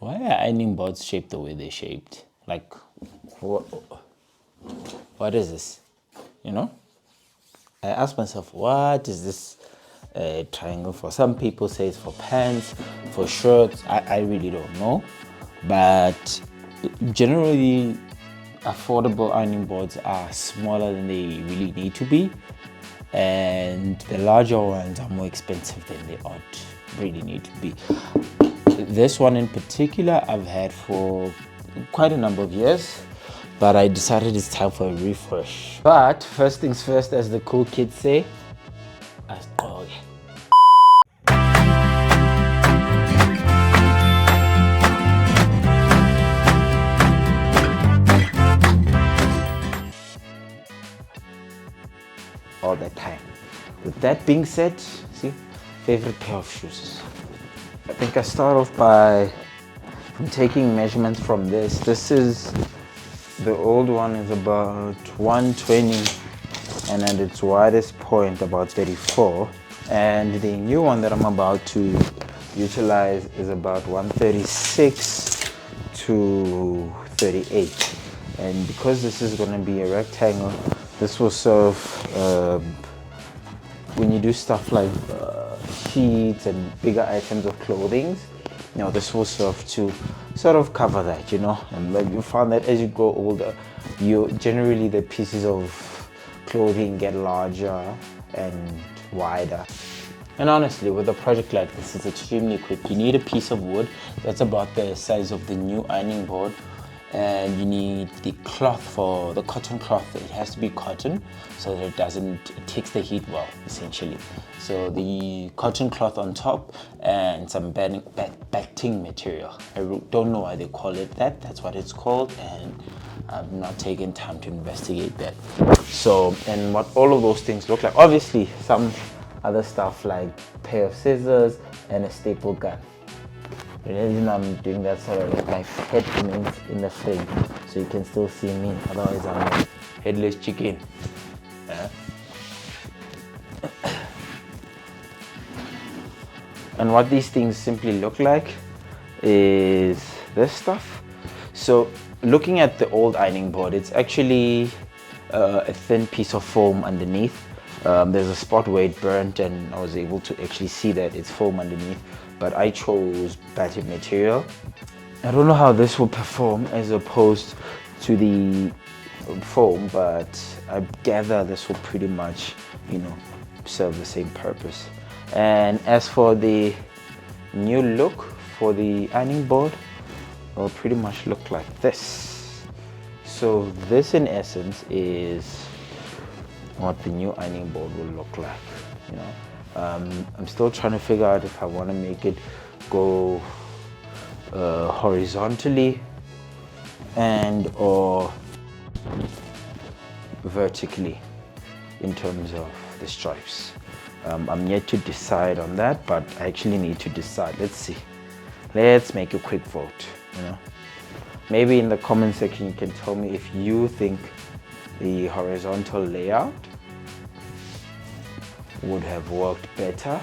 Why are ironing boards shaped the way they're shaped? Like, what is this? You know? I ask myself, what is this triangle for? Some people say it's for pants, for shirts. I really don't know. But generally, affordable ironing boards are smaller than they really need to be. And the larger ones are more expensive than they ought really need to be. This one in particular, I've had for quite a number of years, but I decided it's time for a refresh. But first things first, as the cool kids say, oh yeah. All that time. With that being said, see, favorite pair of shoes. I think I start off by taking measurements from this. This is, the old one is about 120 and at its widest point about 34. And the new one that I'm about to utilize is about 136 to 38. And because this is going to be a rectangle, this will serve when you do stuff like sheets and bigger items of clothing. You know, this will serve to sort of cover that, you know. And like you find that as you grow older, generally the pieces of clothing get larger and wider. And honestly, with a project like this, it's extremely quick. You need a piece of wood that's about the size of the new ironing board, and you need the cloth, for the cotton cloth. It has to be cotton so that it takes the heat well, essentially. So the cotton cloth on top and some batting material. I don't know why they call it that. That's what it's called, and I've not taken time to investigate that. So, and what all of those things look like, obviously some other stuff like a pair of scissors and a staple gun. The reason I'm doing that so that my head remains in the frame so you can still see me, otherwise I'm a headless chicken. And what these things simply look like is this stuff. So looking at the old ironing board, it's actually a thin piece of foam underneath. There's a spot where it burnt and I was able to actually see that it's foam underneath, but I chose batting material. I don't know how this will perform as opposed to the foam, but I gather this will pretty much, you know, serve the same purpose. And as for the new look for the ironing board, it will pretty much look like this. So this in essence is what the new ironing board will look like, you know. I'm still trying to figure out if I want to make it go horizontally and or vertically in terms of the stripes. I'm yet to decide on that, but I actually need to decide. Let's see. Let's make a quick vote, you know. Maybe in the comment section you can tell me if you think the horizontal layout would have worked better,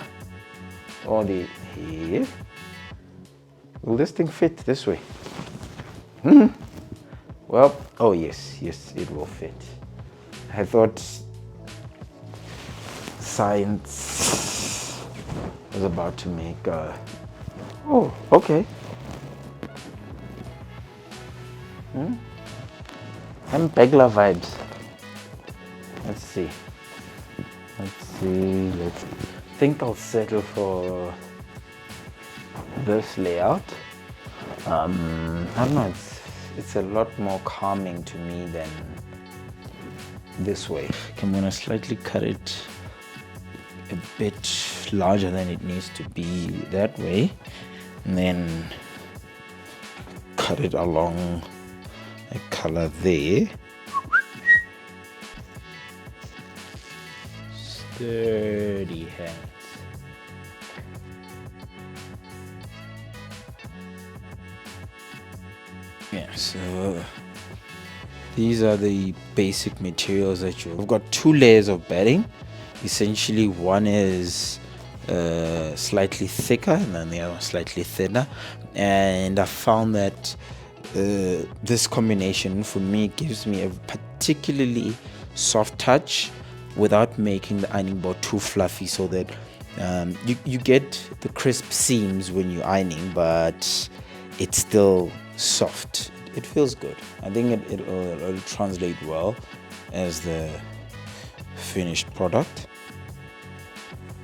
or the here. Will this thing fit this way? Well, oh yes, it will fit. I thought science was about to make oh, okay. I'm Begla vibes. Let's see. I think I'll settle for this layout. I don't know, it's a lot more calming to me than this way. I'm gonna slightly cut it a bit larger than it needs to be that way, and then cut it along a color there. Sturdy hands. Yeah, so these are the basic materials that I've got 2 layers of batting. Essentially, one is slightly thicker, and then the other one slightly thinner. And I found that this combination for me gives me a particularly soft touch without making the ironing board too fluffy, so that you get the crisp seams when you're ironing, but it's still soft. It feels good. I think it'll translate well as the finished product.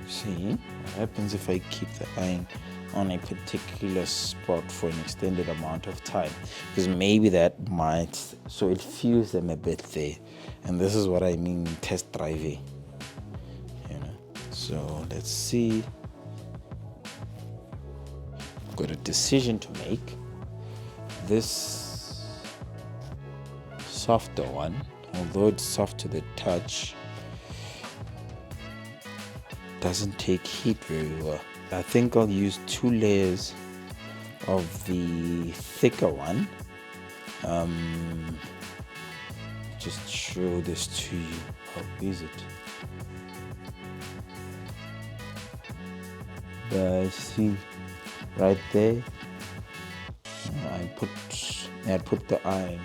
See what happens if I keep the iron on a particular spot for an extended amount of time, because maybe that might, so it feels them a bit there. And this is what I mean test driving, so let's see. I've got a decision to make. This softer one, although it's soft to the touch, doesn't take heat very well. I think I'll use 2 layers of the thicker one. Just show this to you. How is it? See right there, I put the iron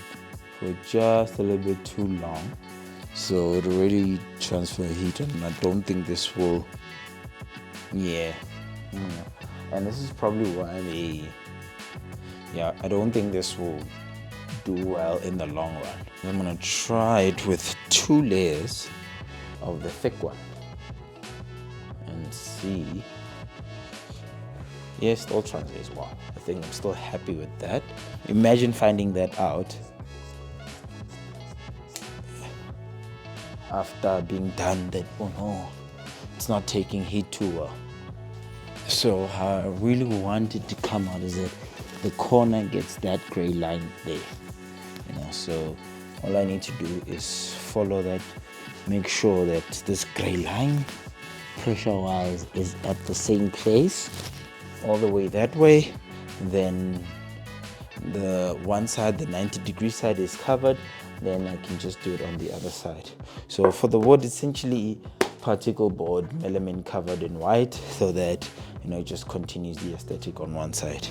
for just a little bit too long, so it already transfer heat, and I don't think this will. And this is probably why I don't think this will do well in the long run. I'm gonna try it with 2 layers of the thick one and see. Yes, still translates well. I think I'm still happy with that. Imagine finding that out after being done, that oh no, it's not taking heat too well. So how I really want it to come out is that the corner gets that gray line there. So all I need to do is follow that, make sure that this gray line pressure wise is at the same place all the way that way. Then the one side, the 90-degree side, is covered. Then I can just do it on the other side. So for the wood, essentially particle board melamine covered in white, so that it just continues the aesthetic on one side.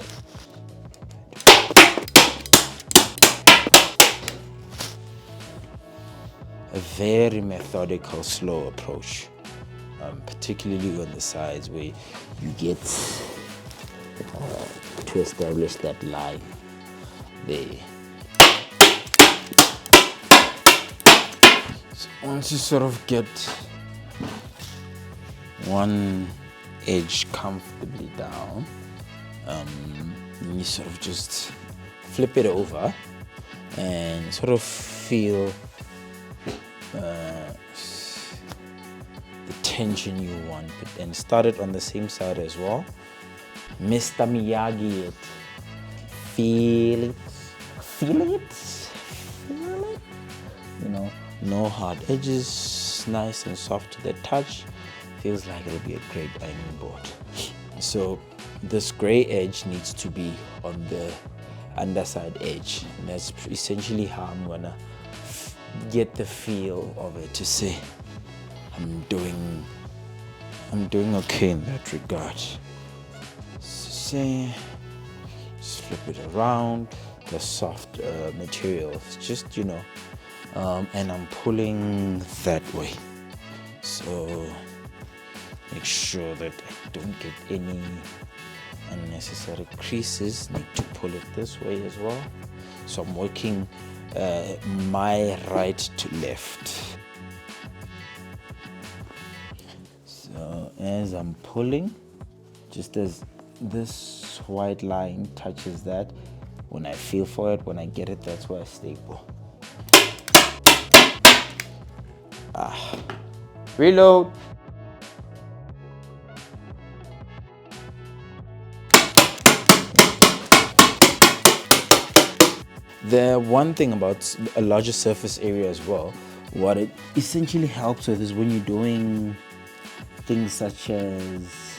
A very methodical, slow approach, particularly on the sides where you get to establish that line there. So once you sort of get one edge comfortably down, then you sort of just flip it over and sort of feel the tension you want, and start it on the same side as well. Mr. Miyagi it. Feel it. Feel it. Feel it. No hard edges, nice and soft to the touch. Feels like it'll be a great ironing board. So this gray edge needs to be on the underside edge. And that's essentially how I'm gonna get the feel of it, to say I'm doing okay in that regard. Say, just flip it around. The soft materials, just and I'm pulling that way. So make sure that I don't get any unnecessary creases. Need to pull it this way as well. So I'm working my right to left. So as I'm pulling, just as this white line touches that, when I feel for it, when I get it, that's where I staple. Reload. The one thing about a larger surface area as well, what it essentially helps with is when you're doing things such as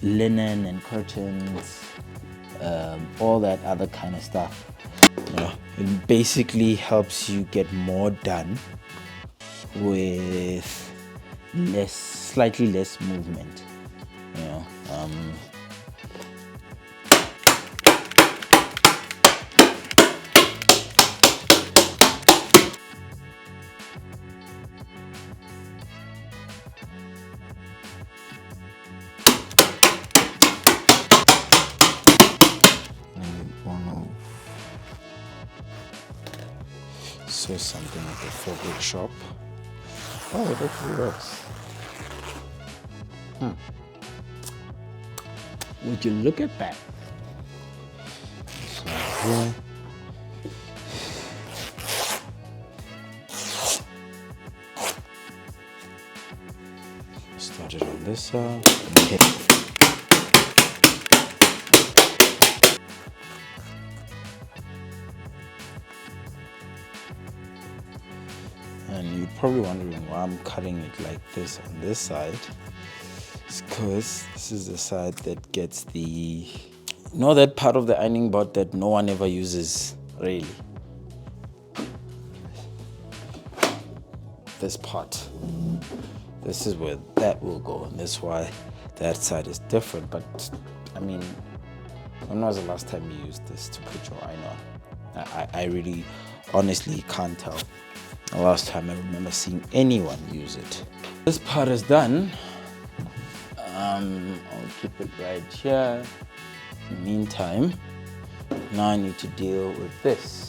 linen and curtains, all that other kind of stuff. It basically helps you get more done with slightly less movement, you know. So something at the fabric shop. Oh, it actually works. Would you look at that? So here. Start it on this side. Okay. And you're probably wondering why I'm cutting it like this on this side. It's because this is the side that gets that part of the ironing board that no one ever uses, really. This part. This is where that will go, and that's why that side is different. But I mean, when was the last time you used this to put your iron on? I really honestly can't tell the last time I remember seeing anyone use it. This part is done. I'll keep it right here. In the meantime, now I need to deal with this.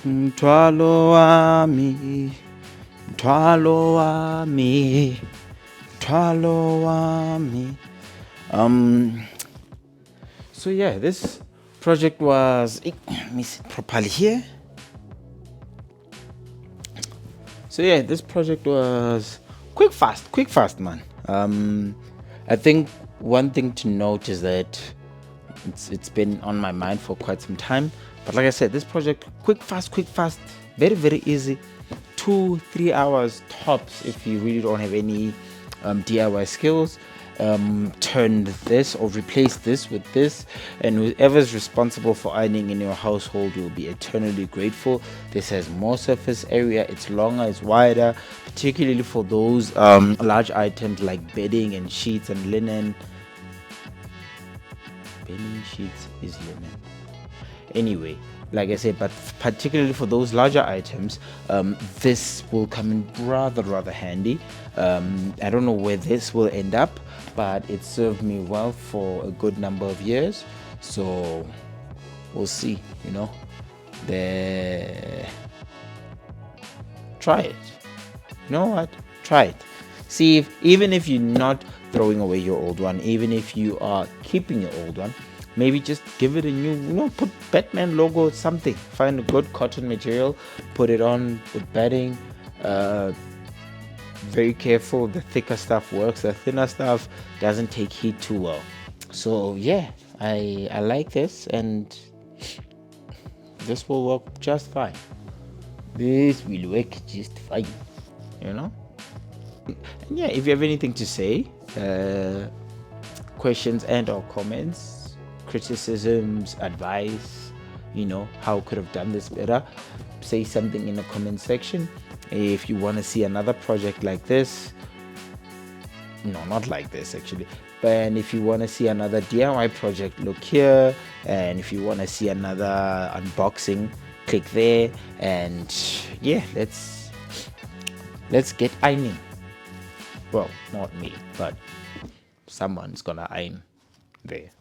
Mthwalo wami, mthwalo wami, mthwalo wami. So yeah, this project was, let me sit properly here. So yeah, this project was quick fast, man. I think one thing to note is that it's been on my mind for quite some time. But like I said, this project, quick fast, very, very easy. 2-3 hours tops if you really don't have any DIY skills. Turn this or replace this with this, and whoever's responsible for ironing in your household will be eternally grateful. This has more surface area, it's longer, it's wider, particularly for those large items like bedding and sheets and linen. Bedding sheets is linen. Anyway, like I said, but particularly for those larger items, this will come in rather handy. I don't know where this will end up, but it served me well for a good number of years, so we'll see. Try it. You know what, try it. See if, even if you're not throwing away your old one, even if you are keeping your old one, maybe just give it a new, put Batman logo or something. Find a good cotton material, put it on with bedding. Very careful, the thicker stuff works, the thinner stuff doesn't take heat too well. So yeah, I like this, and this will work just fine. This will work just fine, And yeah, if you have anything to say, questions and or comments, criticisms, advice, how could have done this better, say something in the comment section. If you want to see another project like this, no, not like this actually, but if you want to see another DIY project, look here. And if you want to see another unboxing, click there. And yeah, let's get ironing. Well, not me, but someone's gonna iron there.